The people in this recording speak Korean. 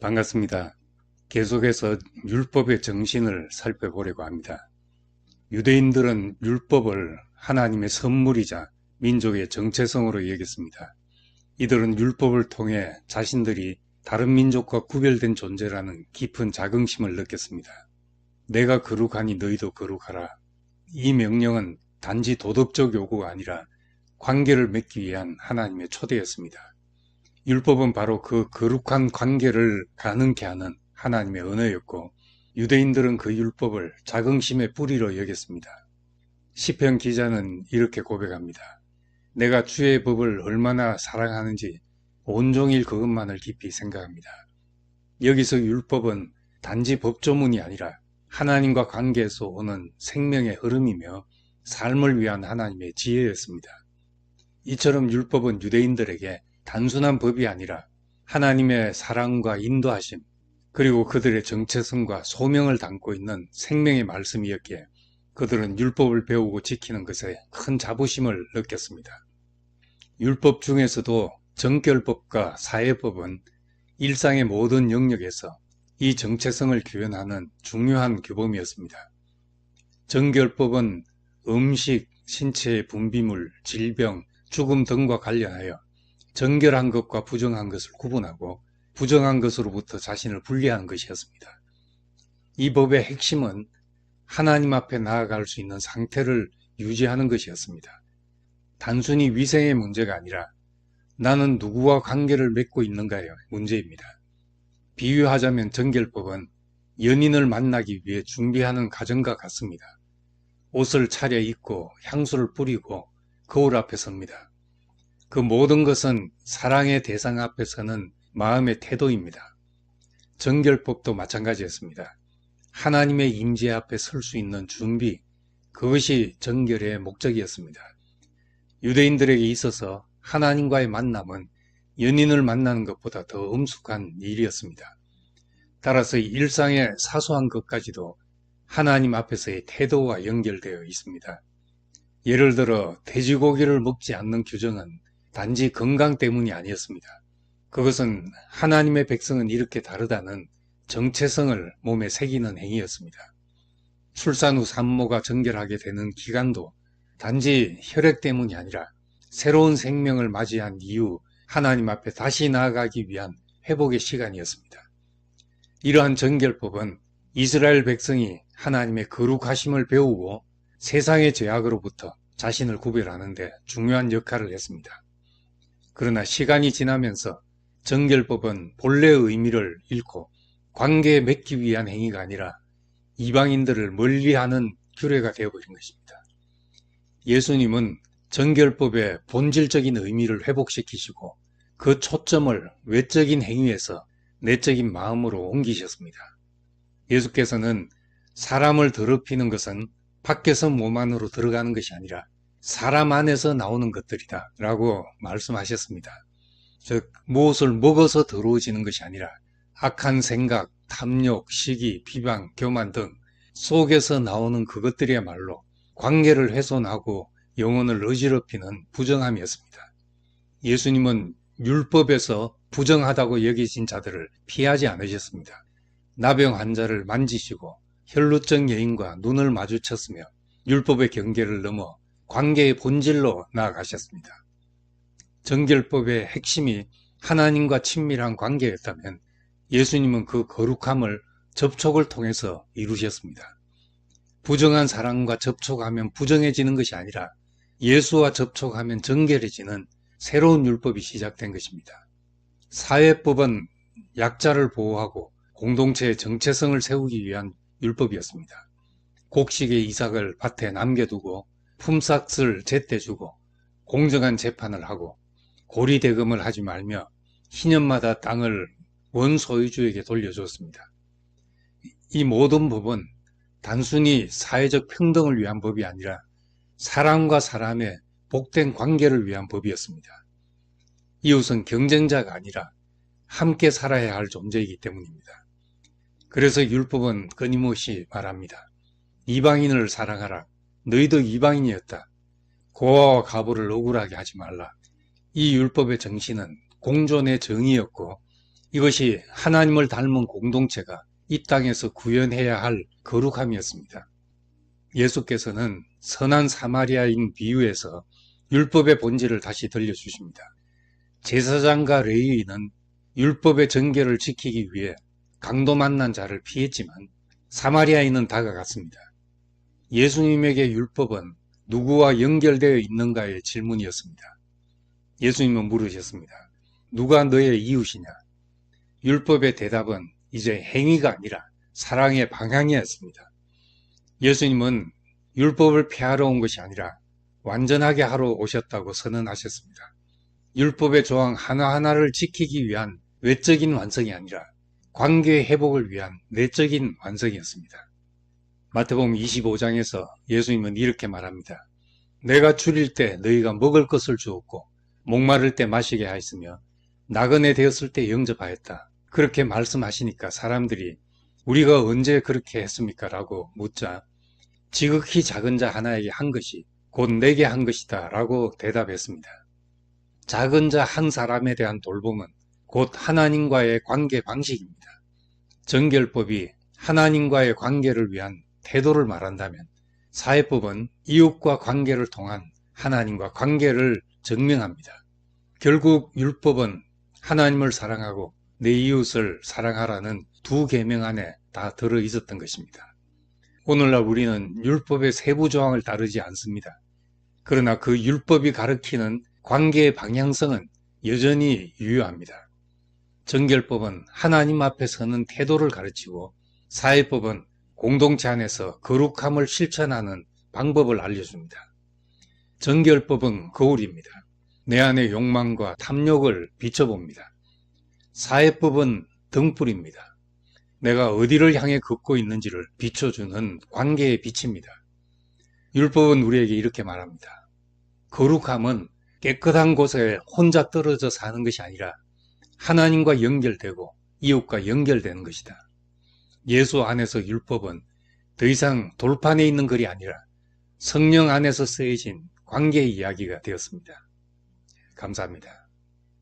반갑습니다. 계속해서 율법의 정신을 살펴보려고 합니다. 유대인들은 율법을 하나님의 선물이자 민족의 정체성으로 여겼습니다. 이들은 율법을 통해 자신들이 다른 민족과 구별된 존재라는 깊은 자긍심을 느꼈습니다. 내가 거룩하니 너희도 거룩하라. 이 명령은 단지 도덕적 요구가 아니라 관계를 맺기 위한 하나님의 초대였습니다. 율법은 바로 그 거룩한 관계를 가능케 하는 하나님의 언어였고, 유대인들은 그 율법을 자긍심의 뿌리로 여겼습니다. 시편 기자는 이렇게 고백합니다. 내가 주의 법을 얼마나 사랑하는지 온종일 그것만을 깊이 생각합니다. 여기서 율법은 단지 법조문이 아니라 하나님과 관계에서 오는 생명의 흐름이며 삶을 위한 하나님의 지혜였습니다. 이처럼 율법은 유대인들에게 단순한 법이 아니라 하나님의 사랑과 인도하심, 그리고 그들의 정체성과 소명을 담고 있는 생명의 말씀이었기에 그들은 율법을 배우고 지키는 것에 큰 자부심을 느꼈습니다. 율법 중에서도 정결법과 사회법은 일상의 모든 영역에서 이 정체성을 규현하는 중요한 규범이었습니다. 정결법은 음식, 신체의 분비물, 질병, 죽음 등과 관련하여 정결한 것과 부정한 것을 구분하고 부정한 것으로부터 자신을 분리하는 것이었습니다. 이 법의 핵심은 하나님 앞에 나아갈 수 있는 상태를 유지하는 것이었습니다. 단순히 위생의 문제가 아니라 나는 누구와 관계를 맺고 있는가의 문제입니다. 비유하자면 정결법은 연인을 만나기 위해 준비하는 과정과 같습니다. 옷을 차려입고 향수를 뿌리고 거울 앞에 섭니다. 그 모든 것은 사랑의 대상 앞에 서는 마음의 태도입니다. 정결법도 마찬가지였습니다. 하나님의 임재 앞에 설 수 있는 준비, 그것이 정결의 목적이었습니다. 유대인들에게 있어서 하나님과의 만남은 연인을 만나는 것보다 더 엄숙한 일이었습니다. 따라서 일상의 사소한 것까지도 하나님 앞에서의 태도와 연결되어 있습니다. 예를 들어 돼지고기를 먹지 않는 규정은 단지 건강 때문이 아니었습니다. 그것은 하나님의 백성은 이렇게 다르다는 정체성을 몸에 새기는 행위였습니다. 출산 후 산모가 정결하게 되는 기간도 단지 혈액 때문이 아니라 새로운 생명을 맞이한 이후 하나님 앞에 다시 나아가기 위한 회복의 시간이었습니다. 이러한 정결법은 이스라엘 백성이 하나님의 거룩하심을 배우고 세상의 죄악으로부터 자신을 구별하는 데 중요한 역할을 했습니다. 그러나 시간이 지나면서 정결법은 본래의 의미를 잃고 관계에 맺기 위한 행위가 아니라 이방인들을 멀리하는 규례가 되어버린 것입니다. 예수님은 정결법의 본질적인 의미를 회복시키시고 그 초점을 외적인 행위에서 내적인 마음으로 옮기셨습니다. 예수께서는 사람을 더럽히는 것은 밖에서 몸 안으로 들어가는 것이 아니라 사람 안에서 나오는 것들이다 라고 말씀하셨습니다. 즉 무엇을 먹어서 더러워지는 것이 아니라 악한 생각, 탐욕, 시기, 비방, 교만 등 속에서 나오는 그것들이야말로 관계를 훼손하고 영혼을 어지럽히는 부정함이었습니다. 예수님은 율법에서 부정하다고 여기신 자들을 피하지 않으셨습니다. 나병 환자를 만지시고 혈루증 여인과 눈을 마주쳤으며 율법의 경계를 넘어 관계의 본질로 나아가셨습니다. 정결법의 핵심이 하나님과 친밀한 관계였다면 예수님은 그 거룩함을 접촉을 통해서 이루셨습니다. 부정한 사람과 접촉하면 부정해지는 것이 아니라 예수와 접촉하면 정결해지는 새로운 율법이 시작된 것입니다. 사회법은 약자를 보호하고 공동체의 정체성을 세우기 위한 율법이었습니다. 곡식의 이삭을 밭에 남겨두고 품삯을 제때 주고 공정한 재판을 하고 고리대금을 하지 말며 희년마다 땅을 원소유주에게 돌려주었습니다. 이 모든 법은 단순히 사회적 평등을 위한 법이 아니라 사람과 사람의 복된 관계를 위한 법이었습니다. 이웃은 경쟁자가 아니라 함께 살아야 할 존재이기 때문입니다. 그래서 율법은 끊임없이 말합니다. 이방인을 사랑하라. 너희도 이방인이었다. 고아와 과부를 억울하게 하지 말라. 이 율법의 정신은 공존의 정의였고 이것이 하나님을 닮은 공동체가 이 땅에서 구현해야 할 거룩함이었습니다. 예수께서는 선한 사마리아인 비유에서 율법의 본질을 다시 들려주십니다. 제사장과 레위인은 율법의 전개를 지키기 위해 강도 만난 자를 피했지만 사마리아인은 다가갔습니다. 예수님에게 율법은 누구와 연결되어 있는가의 질문이었습니다. 예수님은 물으셨습니다. 누가 너의 이웃이냐? 율법의 대답은 이제 행위가 아니라 사랑의 방향이었습니다. 예수님은 율법을 폐하러 온 것이 아니라 완전하게 하러 오셨다고 선언하셨습니다. 율법의 조항 하나하나를 지키기 위한 외적인 완성이 아니라 관계 회복을 위한 내적인 완성이었습니다. 마태복음 25장에서 예수님은 이렇게 말합니다. 내가 줄일 때 너희가 먹을 것을 주었고 목마를 때 마시게 하였으며 나그네 되었을 때 영접하였다. 그렇게 말씀하시니까 사람들이 우리가 언제 그렇게 했습니까? 라고 묻자 지극히 작은 자 하나에게 한 것이 곧 내게 한 것이다 라고 대답했습니다. 작은 자 한 사람에 대한 돌봄은 곧 하나님과의 관계 방식입니다. 정결법이 하나님과의 관계를 위한 태도를 말한다면 사회법은 이웃과 관계를 통한 하나님과 관계를 증명합니다. 결국 율법은 하나님을 사랑하고 내 이웃을 사랑하라는 두 계명 안에 다 들어 있었던 것입니다. 오늘날 우리는 율법의 세부 조항을 따르지 않습니다. 그러나 그 율법이 가리키는 관계의 방향성은 여전히 유효합니다. 정결법은 하나님 앞에 서는 태도를 가르치고 사회법은 공동체 안에서 거룩함을 실천하는 방법을 알려줍니다. 정결법은 거울입니다. 내 안의 욕망과 탐욕을 비춰봅니다. 사회법은 등불입니다. 내가 어디를 향해 걷고 있는지를 비춰주는 관계의 빛입니다. 율법은 우리에게 이렇게 말합니다. 거룩함은 깨끗한 곳에 혼자 떨어져 사는 것이 아니라 하나님과 연결되고 이웃과 연결되는 것이다. 예수 안에서 율법은 더 이상 돌판에 있는 글이 아니라 성령 안에서 쓰여진 관계의 이야기가 되었습니다. 감사합니다.